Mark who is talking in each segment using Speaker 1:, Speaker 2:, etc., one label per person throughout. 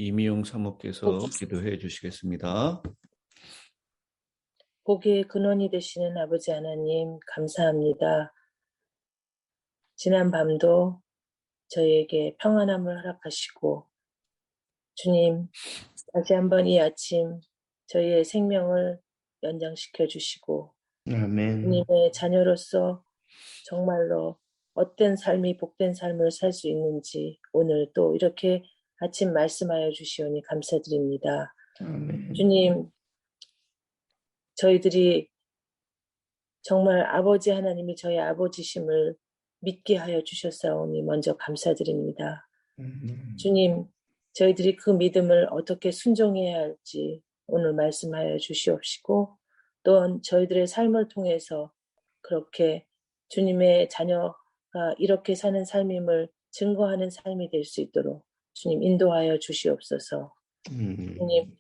Speaker 1: 이미용 사모께서 기도해 주시겠습니다.
Speaker 2: 복의 근원이 되시는 아버지 하나님 감사합니다. 지난 밤도 저희에게 평안함을 허락하시고 주님 다시 한번 이 아침 저희의 생명을 연장시켜 주시고
Speaker 3: 아멘.
Speaker 2: 주님의 자녀로서 정말로 어떤 삶이 복된 삶을 살 수 있는지 오늘 또 이렇게 아침 말씀하여 주시오니 감사드립니다.
Speaker 3: 아멘.
Speaker 2: 주님 저희들이 정말 아버지 하나님이 저희 아버지심을 믿게 하여 주셨사오니 먼저 감사드립니다. 주님, 저희들이 그 믿음을 어떻게 순종해야 할지 오늘 말씀하여 주시옵시고 또한 저희들의 삶을 통해서 그렇게 주님의 자녀가 이렇게 사는 삶임을 증거하는 삶이 될 수 있도록 주님 인도하여 주시옵소서. 주님,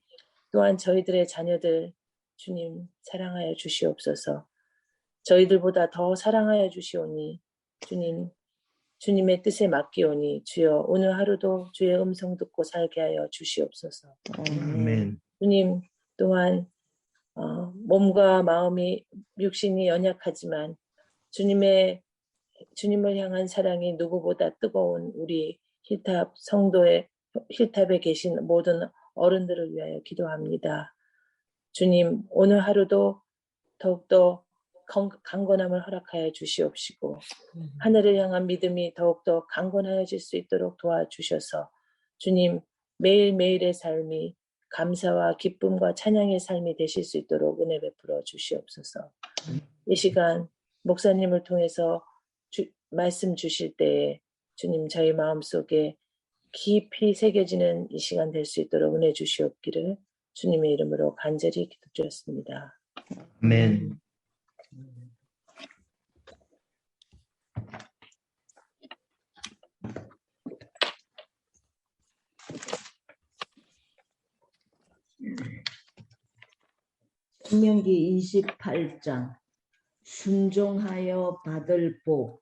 Speaker 2: 또한 저희들의 자녀들 주님 사랑하여 주시옵소서. 저희들보다 더 사랑하여 주시오니 주님의 뜻에 맡기오니 주여 오늘 하루도 주의 음성 듣고 살게 하여 주시옵소서.
Speaker 3: 아멘.
Speaker 2: 주님 또한 몸과 마음이 육신이 연약하지만 주님을 향한 사랑이 누구보다 뜨거운 우리 힐탑 성도의 힐탑에 계신 모든 어른들을 위하여 기도합니다. 주님 오늘 하루도 더욱더 강건함을 허락하여 주시옵시고 하늘을 향한 믿음이 더욱더 강건하여질 수 있도록 도와주셔서 주님 매일매일의 삶이 감사와 기쁨과 찬양의 삶이 되실 수 있도록 은혜 베풀어 주시옵소서. 이 시간 목사님을 통해서 말씀 주실 때에 주님 저희 마음속에 깊이 새겨지는 이 시간 될 수 있도록 은혜 주시옵기를 주님의 이름으로 간절히 기도드렸습니다.
Speaker 3: 아멘.
Speaker 4: 신명기 28장 순종하여 받을 복.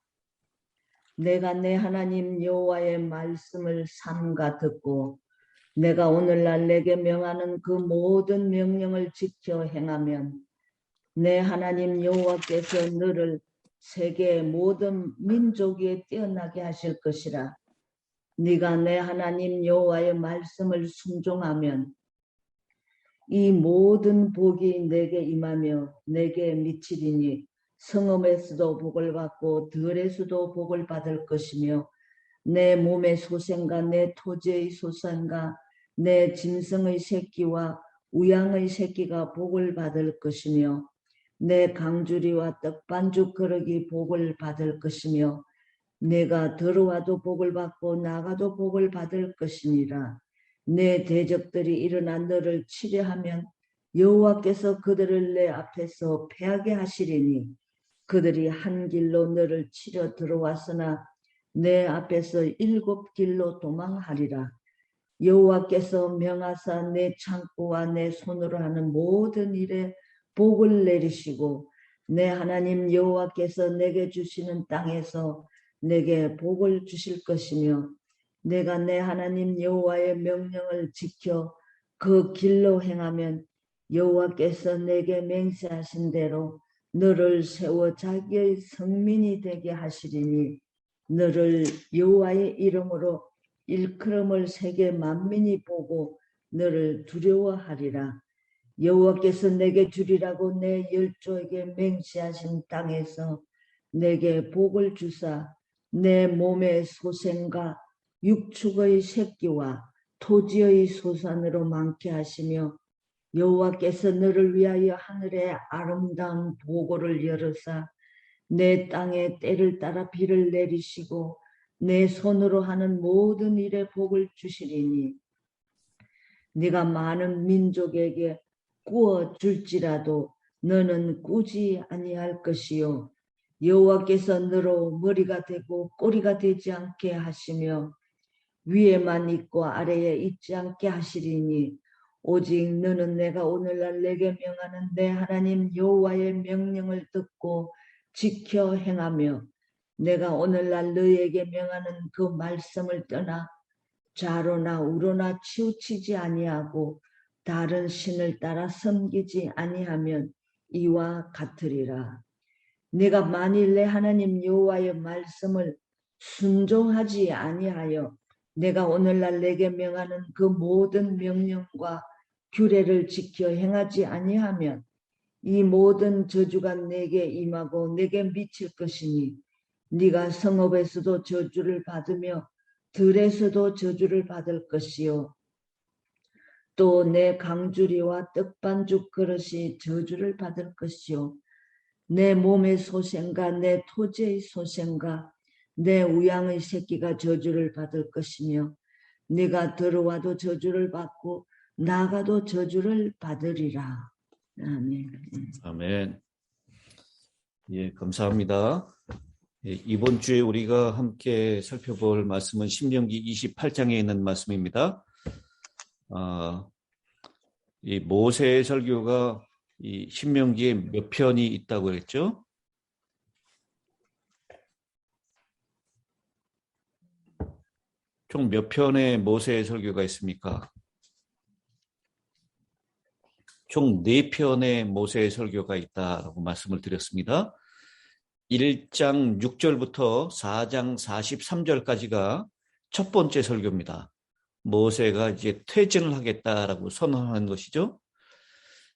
Speaker 4: 내가 내 하나님 여호와의 말씀을 삼가 듣고 내가 오늘날 내게 명하는 그 모든 명령을 지켜 행하면 내 하나님 여호와께서 너를 세계의 모든 민족 위에 뛰어나게 하실 것이라. 네가 내 하나님 여호와의 말씀을 순종하면 이 모든 복이 내게 임하며 내게 미치리니 성읍에서도 복을 받고 들에서도 복을 받을 것이며 내 몸의 소생과 내 토지의 소생과 내 짐승의 새끼와 우양의 새끼가 복을 받을 것이며 내 강주리와 떡반죽 그릇이 복을 받을 것이며 내가 들어와도 복을 받고 나가도 복을 받을 것이니라. 내 대적들이 일어나 너를 치려하면 여호와께서 그들을 내 앞에서 패하게 하시리니 그들이 한 길로 너를 치려 들어왔으나 내 앞에서 7 길로 도망하리라. 여호와께서 명하사 내 창고와 내 손으로 하는 모든 일에 복을 내리시고 내 하나님 여호와께서 내게 주시는 땅에서 내게 복을 주실 것이며 내가 내 하나님 여호와의 명령을 지켜 그 길로 행하면 여호와께서 내게 맹세하신 대로 너를 세워 자기의 성민이 되게 하시리니 너를 여호와의 이름으로 일컬음을 세계 만민이 보고 너를 두려워하리라. 여호와께서 내게 주리라고 내 열조에게 맹세하신 땅에서 내게 복을 주사 내 몸의 소생과 육축의 새끼와 토지의 소산으로 많게 하시며 여호와께서 너를 위하여 하늘의 아름다운 보고를 열으사 내 땅에 때를 따라 비를 내리시고 내 손으로 하는 모든 일에 복을 주시리니 네가 많은 민족에게 꾸어 줄지라도 너는 꾸지 아니할 것이요 여호와께서 너로 머리가 되고 꼬리가 되지 않게 하시며 위에만 있고 아래에 있지 않게 하시리니 오직 너는 내가 오늘날 내게 명하는 내 하나님 여호와의 명령을 듣고 지켜 행하며 내가 오늘날 너희에게 명하는 그 말씀을 떠나 좌로나 우로나 치우치지 아니하고 다른 신을 따라 섬기지 아니하면 이와 같으리라. 내가 만일 내 하나님 여호와의 말씀을 순종하지 아니하여 내가 오늘날 내게 명하는 그 모든 명령과 규례를 지켜 행하지 아니하면 이 모든 저주가 내게 임하고 내게 미칠 것이니 네가 성읍에서도 저주를 받으며 들에서도 저주를 받을 것이요 또 내 강주리와 떡반죽 그릇이 저주를 받을 것이요 내 몸의 소생과 내 토지의 소생과 내 우양의 새끼가 저주를 받을 것이며 네가 들어와도 저주를 받고 나가도 저주를 받으리라. 아멘.
Speaker 1: 아멘. 예, 감사합니다. 예, 이번 주에 우리가 함께 살펴볼 말씀은 신명기 28장에 있는 말씀입니다. 이 모세의 설교가 이 신명기에 몇 편이 있다고 그랬죠? 총 몇 편의 모세의 설교가 있습니까? 총 4편의 모세의 설교가 있다라고 말씀을 드렸습니다. 1장 6절부터 4장 43절까지가 첫 번째 설교입니다. 모세가 이제 퇴진을 하겠다라고 선언하는 것이죠.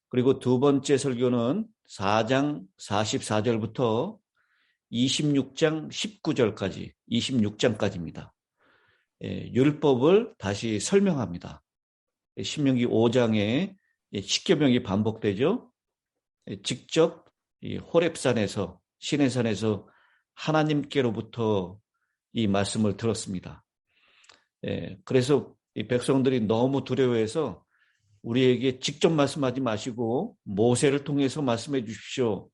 Speaker 1: 그리고 두 번째 설교는 4장 44절부터 26장 19절까지, 26장까지입니다. 율법을 다시 설명합니다. 신명기 5장에 십계명이 반복되죠. 직접 호렙산에서, 시내산에서 하나님께로부터 이 말씀을 들었습니다. 그래서 이 백성들이 너무 두려워해서 우리에게 직접 말씀하지 마시고 모세를 통해서 말씀해 주십시오.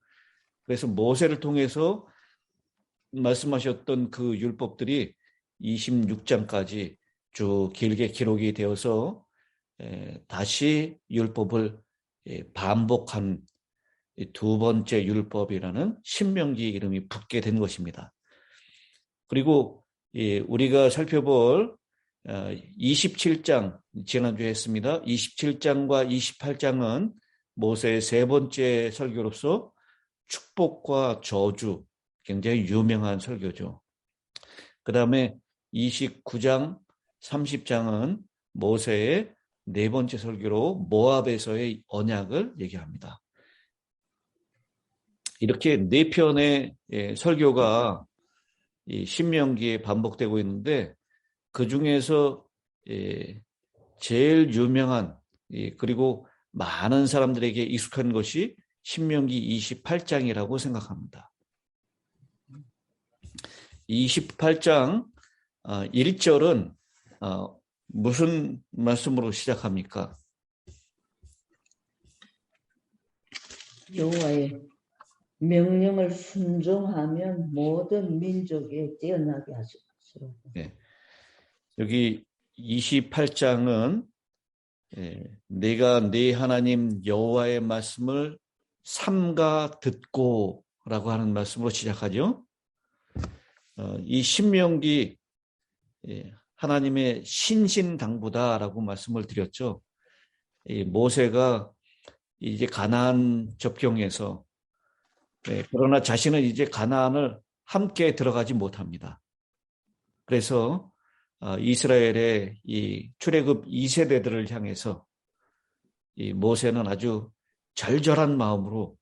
Speaker 1: 그래서 모세를 통해서 말씀하셨던 그 율법들이 26장까지 쭉 길게 기록이 되어서 다시 율법을 반복한 두 번째 율법이라는 신명기 이름이 붙게 된 것입니다. 그리고 우리가 살펴볼 27장, 지난주에 했습니다. 27장과 28장은 모세의 세 번째 설교로서 축복과 저주, 굉장히 유명한 설교죠. 그 다음에 29장, 30장은 모세의 네 번째 설교로 모압에서의 언약을 얘기합니다. 이렇게 네 편의 설교가 이 신명기에 반복되고 있는데 그 중에서 제일 유명한 그리고 많은 사람들에게 익숙한 것이 신명기 28장이라고 생각합니다. 28장 1절은 무슨 말씀으로 시작합니까?
Speaker 4: 여호와의 명령을 순종하면 모든 민족에 뛰어나게 하시옵소서.
Speaker 1: 네. 여기 28장은 내가 네 하나님 여호와의 말씀을 삼가 듣고 라고 하는 말씀으로 시작하죠. 이 신명기 하나님의 신신당부다라고 말씀을 드렸죠. 모세가 이제 가나안 접경에서 그러나 자신은 이제 가나안을 함께 들어가지 못합니다. 그래서 이스라엘의 이 출애굽 2세대들을 향해서 이 모세는 아주 절절한 마음으로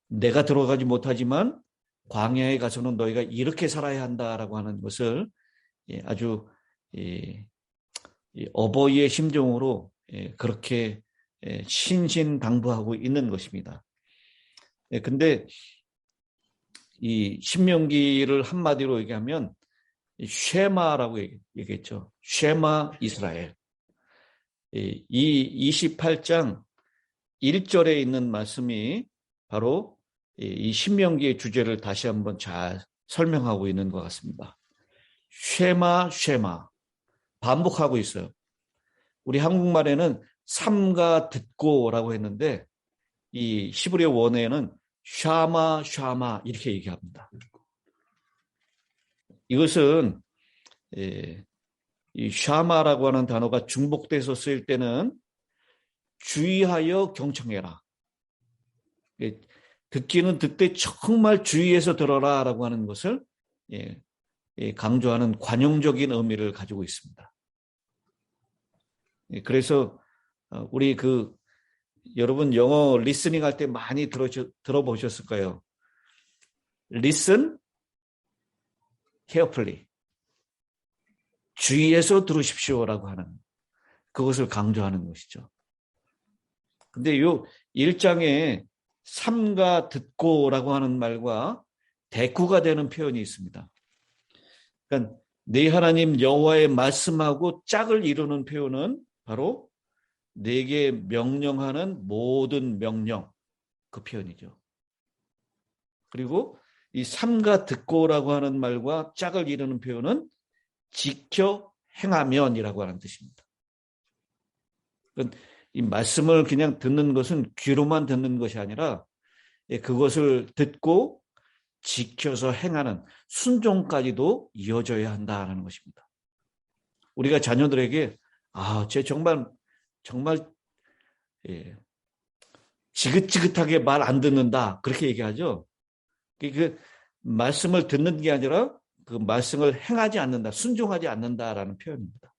Speaker 1: 내가 들어가지 못하지만 광야에 가서는 너희가 이렇게 살아야 한다라고 하는 것을 아주 어버이의 심정으로 그렇게 신신당부하고 있는 것입니다. 근데 이 신명기를 한마디로 얘기하면 쉐마라고 얘기했죠. 쉐마 이스라엘. 이 28장 1절에 있는 말씀이 바로 이 신명기의 주제를 다시 한번 잘 설명하고 있는 것 같습니다. 쉐마 쉐마 반복하고 있어요. 우리 한국말에는 삼가 듣고라고 했는데 이 히브리어 원어에는 샤마 샤마 이렇게 얘기합니다. 이것은 이 샤마라고 하는 단어가 중복돼서 쓰일 때는 주의하여 경청해라. 듣기는 듣되 정말 주의해서 들어라라고 하는 것을 강조하는 관용적인 의미를 가지고 있습니다. 그래서 우리 여러분 영어 리스닝 할 때 많이 들어보셨을 거예요. Listen carefully. 주의해서 들으십시오라고 하는 그것을 강조하는 것이죠. 근데 요 1장에 삼가 듣고라고 하는 말과 대꾸가 되는 표현이 있습니다. 그러니까 네 하나님 여호와의 말씀하고 짝을 이루는 표현은 바로 네게 명령하는 모든 명령, 그 표현이죠. 그리고 이 삼가 듣고라고 하는 말과 짝을 이루는 표현은 지켜 행하면이라고 하는 뜻입니다. 이 말씀을 그냥 듣는 것은 귀로만 듣는 것이 아니라 그것을 듣고 지켜서 행하는 순종까지도 이어져야 한다는 것입니다. 우리가 자녀들에게 쟤 정말 지긋지긋하게 말 안 듣는다 그렇게 얘기하죠. 그 말씀을 듣는 게 아니라 그 말씀을 행하지 않는다, 순종하지 않는다라는 표현입니다.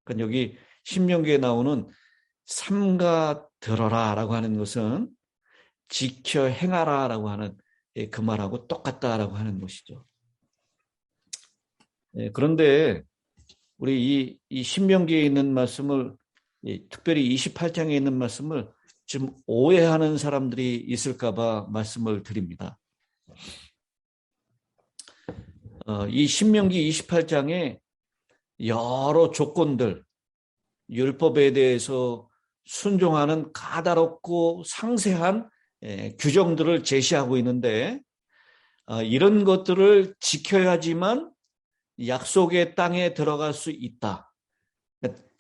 Speaker 1: 그러니까 여기 신명기에 나오는 삼가 들어라라고 하는 것은 지켜 행하라라고 하는 그 말하고 똑같다라고 하는 것이죠. 그런데 우리 이 신명기에 있는 말씀을 특별히 28장에 있는 말씀을 좀 오해하는 사람들이 있을까 봐 말씀을 드립니다. 이 신명기 28장에 여러 조건들, 율법에 대해서 순종하는 까다롭고 상세한 규정들을 제시하고 있는데 이런 것들을 지켜야지만 약속의 땅에 들어갈 수 있다.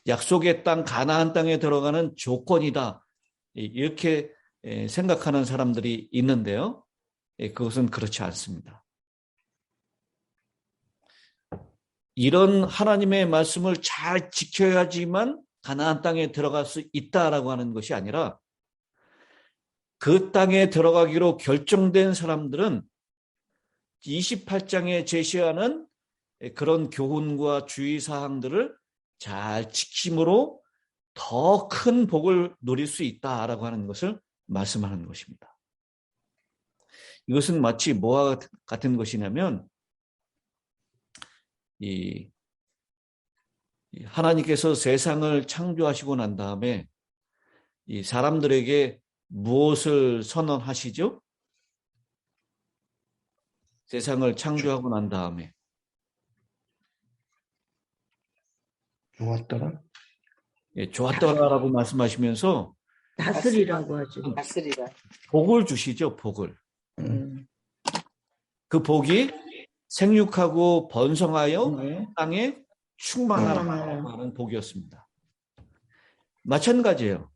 Speaker 1: 약속의 땅, 가나안 땅에 들어가는 조건이다. 이렇게 생각하는 사람들이 있는데요. 그것은 그렇지 않습니다. 이런 하나님의 말씀을 잘 지켜야지만 가나안 땅에 들어갈 수 있다라고 하는 것이 아니라 그 땅에 들어가기로 결정된 사람들은 28장에 제시하는 그런 교훈과 주의사항들을 잘 지킴으로 더 큰 복을 누릴 수 있다라고 하는 것을 말씀하는 것입니다. 이것은 마치 뭐와 같은 것이냐면 하나님께서 세상을 창조하시고 난 다음에 이 사람들에게 무엇을 선언하시죠? 세상을 창조하고 난 다음에
Speaker 3: 좋았더라.
Speaker 1: 좋았더라라고 말씀하시면서
Speaker 4: 다스리라고 하죠.
Speaker 2: 다스리라.
Speaker 1: 복을 주시죠, 복을.
Speaker 3: 응.
Speaker 1: 그 복이 생육하고 번성하여 땅에 충만하라고 하는 복이었습니다. 마찬가지예요.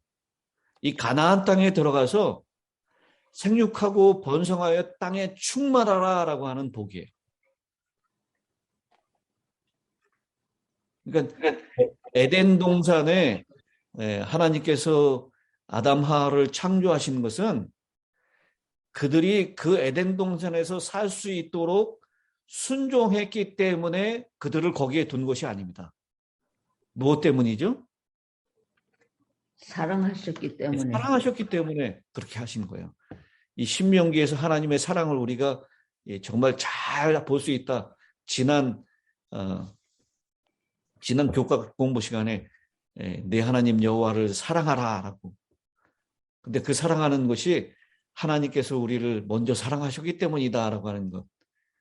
Speaker 1: 이 가나안 땅에 들어가서 생육하고 번성하여 땅에 충만하라라고 하는 복이에요. 그러니까 에덴 동산에 하나님께서 아담 하와를 창조하신 것은 그들이 그 에덴 동산에서 살 수 있도록 순종했기 때문에 그들을 거기에 둔 것이 아닙니다. 무엇 때문이죠?
Speaker 4: 사랑하셨기 때문에.
Speaker 1: 사랑하셨기 때문에 그렇게 하신 거예요. 이 신명기에서 하나님의 사랑을 우리가 정말 잘 볼 수 있다. 지난 교과 공부 시간에 내 하나님 여호와를 사랑하라라고. 근데 그 사랑하는 것이 하나님께서 우리를 먼저 사랑하셨기 때문이다라고 하는 것.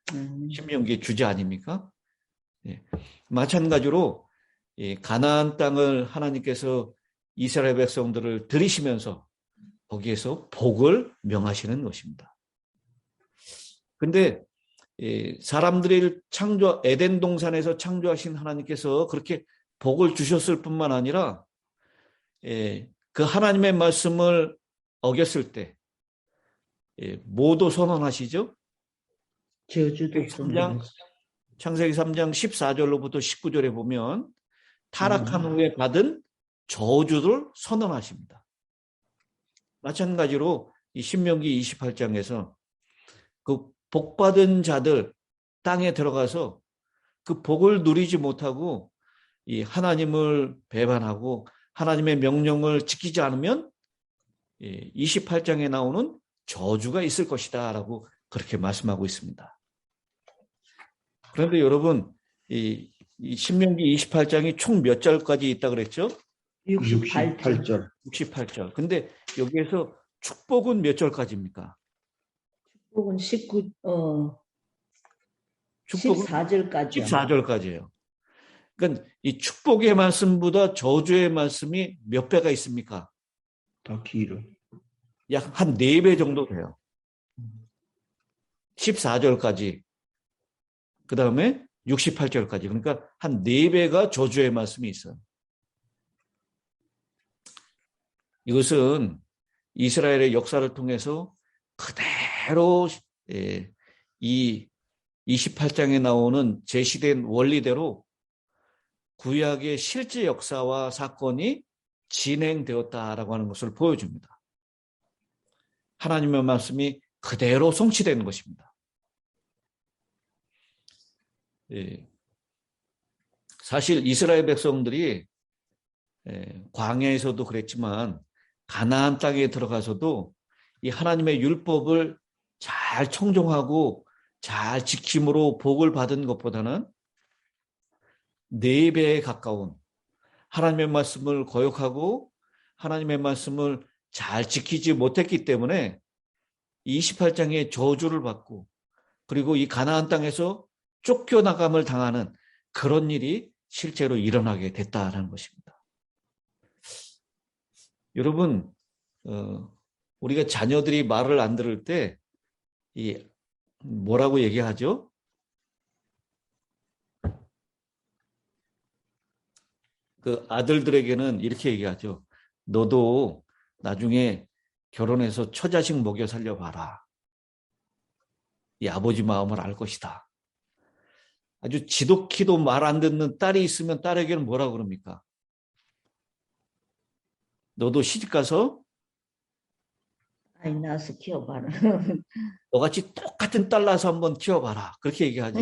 Speaker 1: 신명기의 주제 아닙니까? 마찬가지로 가나안 땅을 하나님께서 이스라엘 백성들을 들이시면서 거기에서 복을 명하시는 것입니다. 근데 사람들을 에덴 동산에서 창조하신 하나님께서 그렇게 복을 주셨을 뿐만 아니라 그 하나님의 말씀을 어겼을 때 뭐도 선언하시죠?
Speaker 4: 저주도
Speaker 1: 3장 창세기 3장 14절로부터 19절에 보면 타락한 후에 받은 저주를 선언하십니다. 마찬가지로 이 신명기 28장에서 그 복받은 자들 땅에 들어가서 그 복을 누리지 못하고 이 하나님을 배반하고 하나님의 명령을 지키지 않으면 28장에 나오는 저주가 있을 것이다 라고 그렇게 말씀하고 있습니다. 그런데 여러분 이 신명기 28장이 총 몇 절까지 있다 그랬죠?
Speaker 3: 68절.
Speaker 1: 68절. 근데 여기에서 축복은 몇 절까지입니까?
Speaker 4: 축복은 14절까지요.
Speaker 1: 14절까지예요. 그러니까 이 축복의 말씀보다 저주의 말씀이 몇 배가 있습니까?
Speaker 3: 더 길어.
Speaker 1: 약 한 4배 정도 돼요. 14절까지. 그 다음에 68절까지. 그러니까 한 4배가 저주의 말씀이 있어요. 이것은 이스라엘의 역사를 통해서 그대로 이 28장에 나오는 제시된 원리대로 구약의 실제 역사와 사건이 진행되었다라고 하는 것을 보여줍니다. 하나님의 말씀이 그대로 성취되는 것입니다. 사실 이스라엘 백성들이 광야에서도 그랬지만 가나안 땅에 들어가서도 이 하나님의 율법을 잘 청종하고 잘 지킴으로 복을 받은 것보다는 4배에 가까운 하나님의 말씀을 거역하고 하나님의 말씀을 잘 지키지 못했기 때문에 28장의 저주를 받고 그리고 이 가나안 땅에서 쫓겨나감을 당하는 그런 일이 실제로 일어나게 됐다는 것입니다. 여러분, 우리가 자녀들이 말을 안 들을 때 뭐라고 얘기하죠? 그 아들들에게는 이렇게 얘기하죠. 너도 나중에 결혼해서 처자식 먹여 살려봐라. 이 아버지 마음을 알 것이다. 아주 지독히도 말 안 듣는 딸이 있으면 딸에게는 뭐라고 그럽니까? 너도 시집가서
Speaker 4: 아이 낳아서 키워봐라.
Speaker 1: 너같이 똑같은 딸 낳아서 한번 키워봐라. 그렇게 얘기하죠.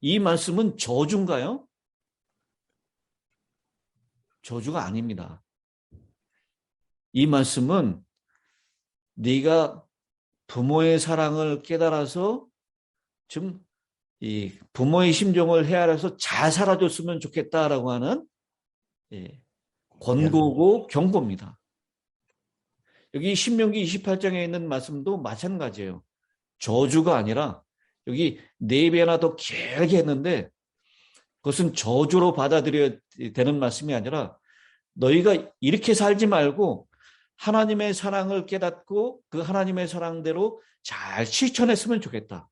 Speaker 1: 이 말씀은 저주인가요? 저주가 아닙니다. 이 말씀은 네가 부모의 사랑을 깨달아서 좀 이 부모의 심정을 헤아려서 잘 살아줬으면 좋겠다라고 하는 권고고 경고입니다. 여기 신명기 28장에 있는 말씀도 마찬가지예요. 저주가 아니라 여기 4배나 더 길게 했는데 그것은 저주로 받아들여야 되는 말씀이 아니라 너희가 이렇게 살지 말고 하나님의 사랑을 깨닫고 그 하나님의 사랑대로 잘 실천했으면 좋겠다.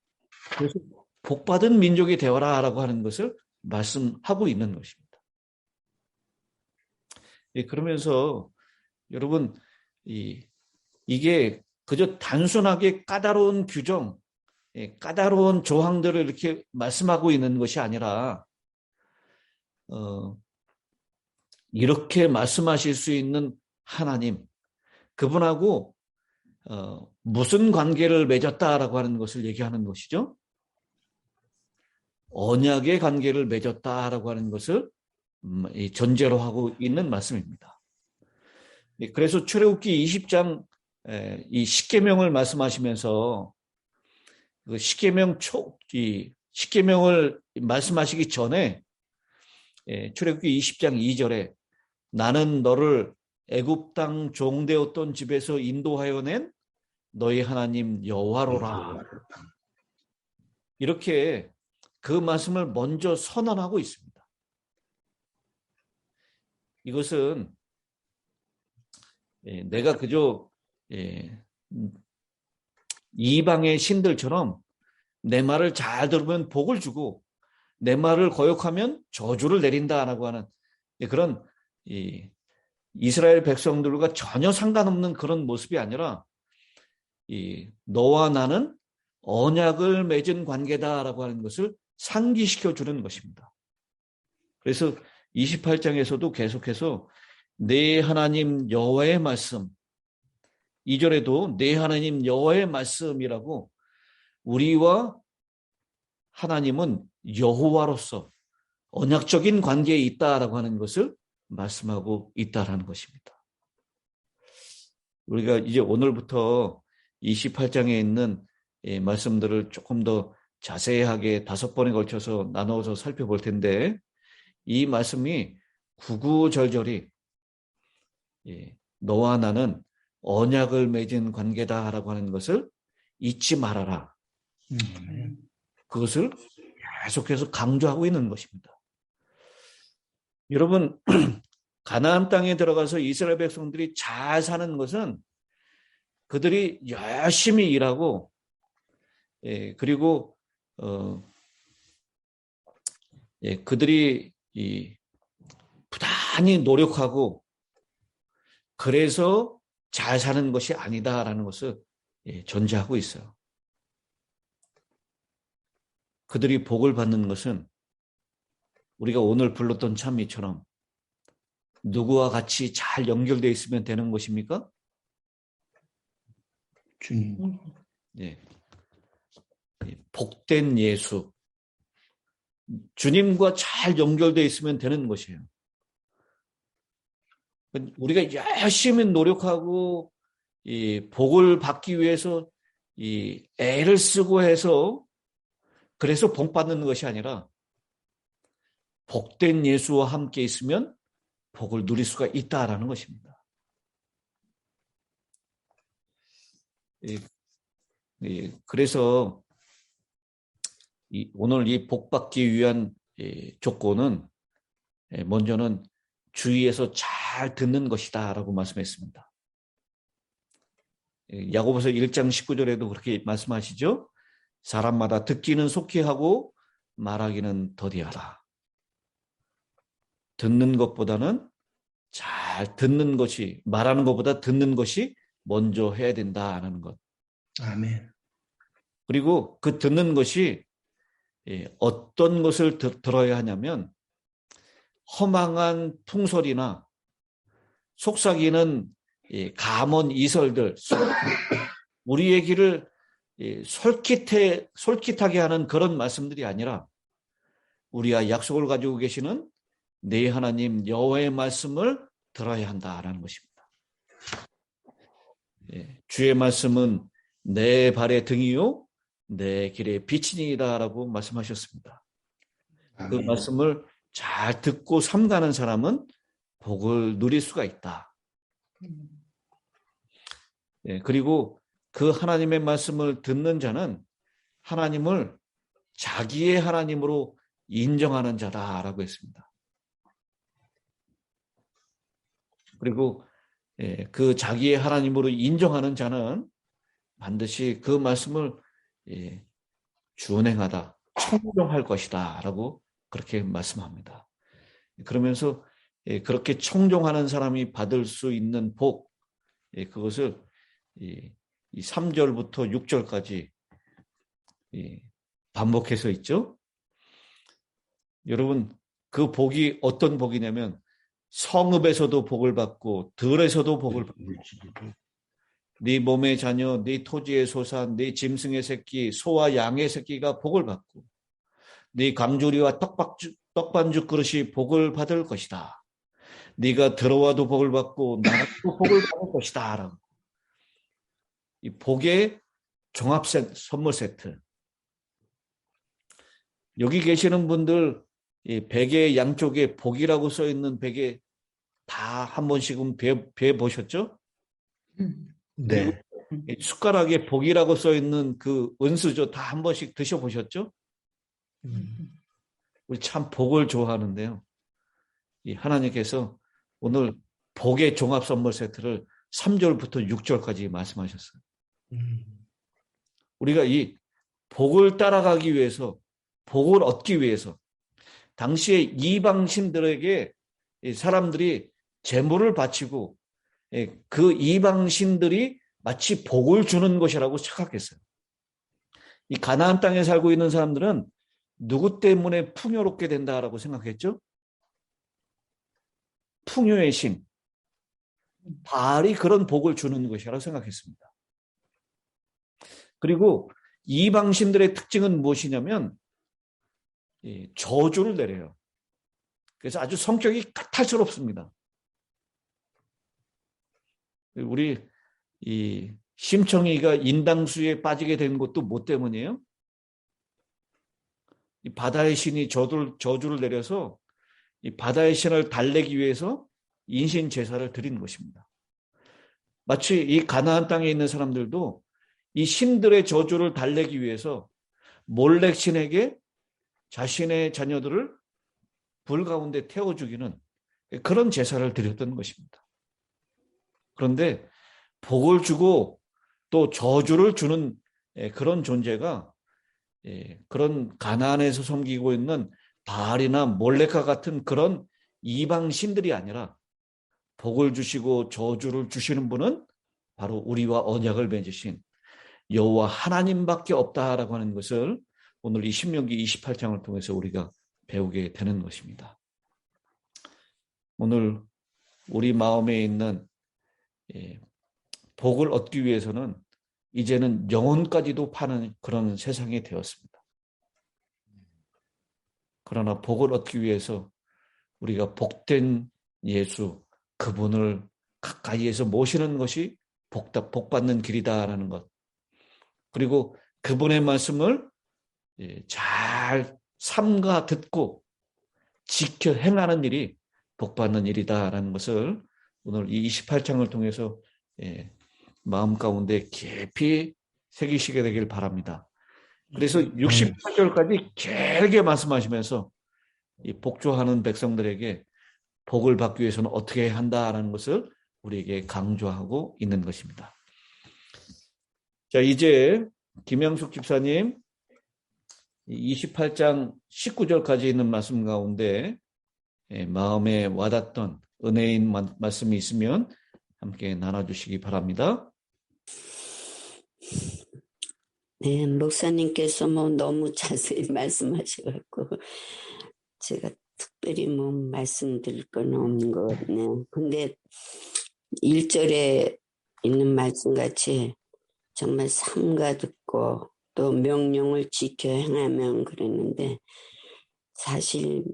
Speaker 1: 그래서 복받은 민족이 되어라라고 하는 것을 말씀하고 있는 것입니다. 그러면서 여러분 이게 그저 단순하게 까다로운 규정, 까다로운 조항들을 이렇게 말씀하고 있는 것이 아니라 이렇게 말씀하실 수 있는 하나님, 그분하고 무슨 관계를 맺었다라고 하는 것을 얘기하는 것이죠. 언약의 관계를 맺었다라고 하는 것을 전제로 하고 있는 말씀입니다. 그래서 출애굽기 20장 이 십계명을 말씀하시면서 그 십계명을 말씀하시기 전에 출애굽기 20장 2절에 나는 너를 애굽 땅 종되었던 집에서 인도하여 낸 너희 하나님 여호와로라. 이렇게 그 말씀을 먼저 선언하고 있습니다. 이것은 내가 그저 이방의 신들처럼 내 말을 잘 들으면 복을 주고 내 말을 거역하면 저주를 내린다라고 하는 그런 이스라엘 백성들과 전혀 상관없는 그런 모습이 아니라 너와 나는 언약을 맺은 관계다라고 하는 것을 상기시켜 주는 것입니다. 그래서 28장에서도 계속해서 내 하나님 여호와의 말씀, 2절에도 내 하나님 여호와의 말씀이라고 우리와 하나님은 여호와로서 언약적인 관계에 있다라고 하는 것을 말씀하고 있다라는 것입니다. 우리가 이제 오늘부터 28장에 있는 말씀들을 조금 더 자세하게 5번에 걸쳐서 나누어서 살펴볼 텐데 이 말씀이 구구절절히 너와 나는 언약을 맺은 관계다라고 하는 것을 잊지 말아라. 그것을 계속해서 강조하고 있는 것입니다. 여러분, 가나안 땅에 들어가서 이스라엘 백성들이 잘 사는 것은 그들이 열심히 일하고 그리고 그들이 부단히 노력하고 그래서 잘 사는 것이 아니다라는 것을 전제하고 있어요. 그들이 복을 받는 것은 우리가 오늘 불렀던 찬미처럼 누구와 같이 잘 연결되어 있으면 되는 것입니까?
Speaker 3: 주님.
Speaker 1: 네. 복된 예수. 주님과 잘 연결되어 있으면 되는 것이에요. 우리가 열심히 노력하고 이 복을 받기 위해서 이 애를 쓰고 해서 그래서 복 받는 것이 아니라 복된 예수와 함께 있으면 복을 누릴 수가 있다라는 것입니다. 그래서 오늘 이 복 받기 위한 조건은 먼저는 주위에서 잘 듣는 것이다라고 말씀했습니다. 야고보서 1장 19절에도 그렇게 말씀하시죠. 사람마다 듣기는 속히 하고 말하기는 더디하라. 듣는 것보다는 잘 듣는 것이, 말하는 것보다 듣는 것이 먼저 해야 된다는 것.
Speaker 3: 아멘.
Speaker 1: 그리고 그 듣는 것이 어떤 것을 들어야 하냐면 허망한 풍설이나 속삭이는 감언 이설들, 우리의 길을 솔깃하게 하는 그런 말씀들이 아니라 우리와 약속을 가지고 계시는 내 하나님 여호와의 말씀을 들어야 한다라는 것입니다. 주의 말씀은 내 발의 등이요 내 길의 빛이니이다라고 말씀하셨습니다.
Speaker 3: 아멘.
Speaker 1: 그 말씀을 잘 듣고 삼가는 사람은 복을 누릴 수가 있다. 그리고 그 하나님의 말씀을 듣는 자는 하나님을 자기의 하나님으로 인정하는 자다라고 했습니다. 그리고 그 자기의 하나님으로 인정하는 자는 반드시 그 말씀을 준행하다, 청종할 것이다 라고 그렇게 말씀합니다. 그러면서 그렇게 청종하는 사람이 받을 수 있는 복, 그것을 이 3절부터 6절까지 반복해서 있죠. 여러분, 그 복이 어떤 복이냐면 성읍에서도 복을 받고 들에서도 복을 받고 네 몸의 자녀, 네 토지의 소사, 네 짐승의 새끼, 소와 양의 새끼가 복을 받고 네 감조리와 떡반죽 그릇이 복을 받을 것이다. 네가 들어와도 복을 받고 나가도 복을 받을 것이다. 라고. 이 복의 종합 선물 세트. 여기 계시는 분들 이 베개 양쪽에 복이라고 써 있는 베개 다 한 번씩은 배 보셨죠?
Speaker 3: 네.
Speaker 1: 숟가락에 복이라고 써 있는 그 은수저 다 한 번씩 드셔 보셨죠? 우리 참 복을 좋아하는데요. 이 하나님께서 오늘 복의 종합 선물 세트를 3절부터 6절까지 말씀하셨어요. 우리가 이 복을 따라가기 위해서, 복을 얻기 위해서 당시에 이방신들에게 사람들이 제물을 바치고 그 이방신들이 마치 복을 주는 것이라고 착각했어요. 이 가나안 땅에 살고 있는 사람들은 누구 때문에 풍요롭게 된다라고 생각했죠? 풍요의 신. 바알이 그런 복을 주는 것이라고 생각했습니다. 그리고 이방신들의 특징은 무엇이냐면 저주를 내려요. 그래서 아주 성격이 까탈스럽습니다. 우리 이 심청이가 인당수에 빠지게 된 것도 뭐 때문이에요? 이 바다의 신이 저주를 내려서 이 바다의 신을 달래기 위해서 인신 제사를 드리는 것입니다. 마치 이 가나안 땅에 있는 사람들도 이 신들의 저주를 달래기 위해서 몰렉 신에게 자신의 자녀들을 불 가운데 태워 죽이는 그런 제사를 드렸던 것입니다. 그런데 복을 주고 또 저주를 주는 그런 존재가 그런 가나안에서 섬기고 있는 바알이나 몰렉과 같은 그런 이방 신들이 아니라 복을 주시고 저주를 주시는 분은 바로 우리와 언약을 맺으신 여호와 하나님밖에 없다라고 하는 것을 오늘 이 신명기 28장을 통해서 우리가 배우게 되는 것입니다. 오늘 우리 마음에 있는 복을 얻기 위해서는 이제는 영혼까지도 파는 그런 세상이 되었습니다. 그러나 복을 얻기 위해서 우리가 복된 예수, 그분을 가까이에서 모시는 것이 복받는 길이다라는 것. 그리고 그분의 말씀을 잘 삼가 듣고 지켜 행하는 일이 복받는 일이다라는 것을 오늘 이 28장을 통해서 마음 가운데 깊이 새기시게 되길 바랍니다. 그래서 68절까지 길게 말씀하시면서 이 복조하는 백성들에게 복을 받기 위해서는 어떻게 해야 한다라는 것을 우리에게 강조하고 있는 것입니다. 자, 이제 김영숙 집사님 28장 19절까지 있는 말씀 가운데 마음에 와닿던 은혜인 말씀이 있으면 함께 나눠주시기 바랍니다.
Speaker 5: 네, 목사님께서 너무 자세히 말씀하셔갖고 제가 특별히 말씀드릴 건 없는 것 같네요. 근데 1절에 있는 말씀같이 정말 삼가 듣고 또 명령을 지켜 행하면 그랬는데 사실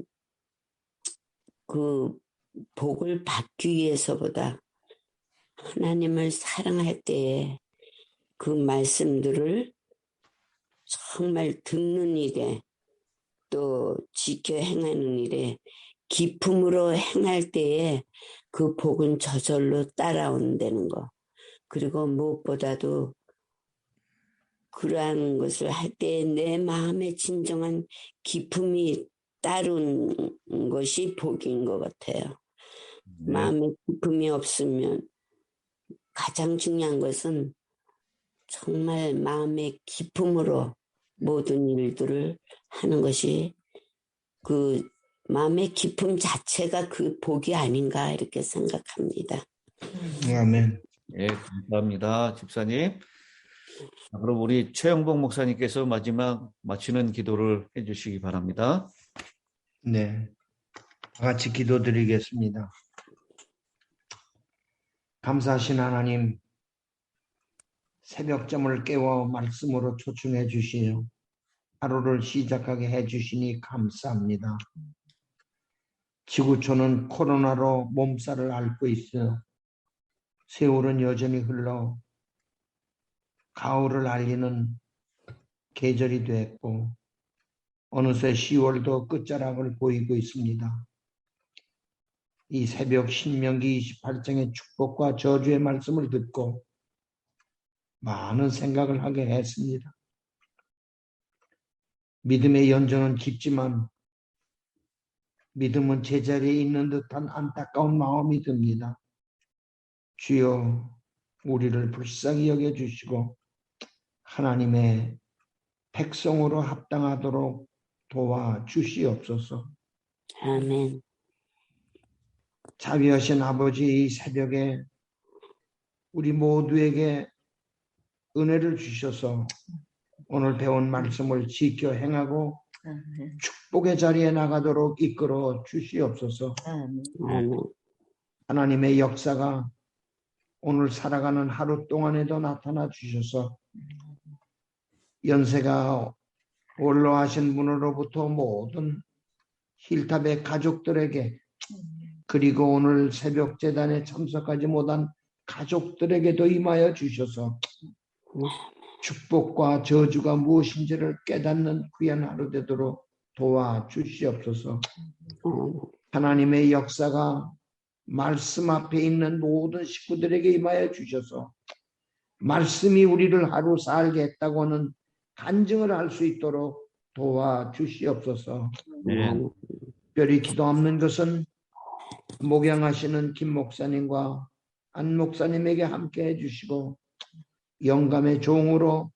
Speaker 5: 그 복을 받기 위해서보다 하나님을 사랑할 때에 그 말씀들을 정말 듣는 일에 또 지켜 행하는 일에 기쁨으로 행할 때에 그 복은 저절로 따라온다는 거. 그리고 무엇보다도 그러한 것을 할 때 내 마음에 진정한 기쁨이 따른 것이 복인 것 같아요.
Speaker 1: 네.
Speaker 5: 마음에 기쁨이 없으면 가장 중요한 것은 정말 마음의 기쁨으로 모든 일들을 하는 것이 그 마음의 기쁨 자체가 그 복이 아닌가 이렇게 생각합니다.
Speaker 3: 아멘.
Speaker 1: 네, 감사합니다, 집사님. 그럼 우리 최영복 목사님께서 마지막 마치는 기도를 해주시기 바랍니다.
Speaker 3: 네. 다 같이 기도드리겠습니다. 감사하신 하나님, 새벽잠을 깨워 말씀으로 초청해 주시어 하루를 시작하게 해 주시니 감사합니다. 지구촌은 코로나로 몸살을 앓고 있어 세월은 여전히 흘러 가을을 알리는 계절이 됐고 어느새 10월도 끝자락을 보이고 있습니다. 이 새벽 신명기 28장의 축복과 저주의 말씀을 듣고 많은 생각을 하게 했습니다. 믿음의 연전은 깊지만 믿음은 제자리에 있는 듯한 안타까운 마음이 듭니다. 주여 우리를 불쌍히 여겨주시고 하나님의 백성으로 합당하도록 도와주시옵소서.
Speaker 5: 아멘.
Speaker 3: 자비하신 아버지, 이 새벽에 우리 모두에게 은혜를 주셔서 오늘 배운 말씀을 지켜 행하고
Speaker 4: 아멘.
Speaker 3: 축복의 자리에 나가도록 이끌어 주시옵소서.
Speaker 4: 아멘.
Speaker 5: 아멘.
Speaker 3: 하나님의 역사가 오늘 살아가는 하루 동안에도 나타나 주셔서 연세가 원로하신 분으로부터 모든 힐탑의 가족들에게 그리고 오늘 새벽 제단에 참석하지 못한 가족들에게도 임하여 주셔서 축복과 저주가 무엇인지를 깨닫는 귀한 하루 되도록 도와주시옵소서. 하나님의 역사가 말씀 앞에 있는 모든 식구들에게 임하여 주셔서 말씀이 우리를 하루 살게 했다고 하는 간증을 할 수 있도록 도와주시옵소서. 특별히 기도하는 것은 목양하시는 김 목사님과 안 목사님에게 함께 해주시고 영감의 종으로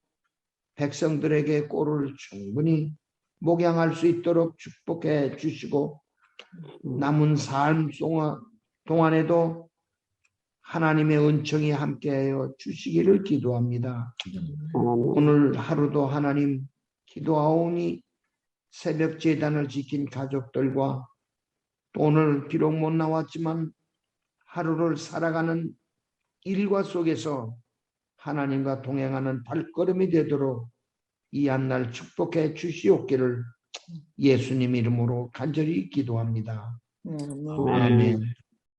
Speaker 3: 백성들에게 꼴을 충분히 목양할 수 있도록 축복해 주시고 남은 삶 동안에도 하나님의 은총이 함께하여 주시기를 기도합니다. 오늘 하루도 하나님 기도하오니 새벽 제단을 지킨 가족들과 또 오늘 비록 못 나왔지만 하루를 살아가는 일과 속에서 하나님과 동행하는 발걸음이 되도록 이 한날 축복해 주시옵기를 예수님 이름으로 간절히 기도합니다.
Speaker 4: 아멘.
Speaker 3: 아멘.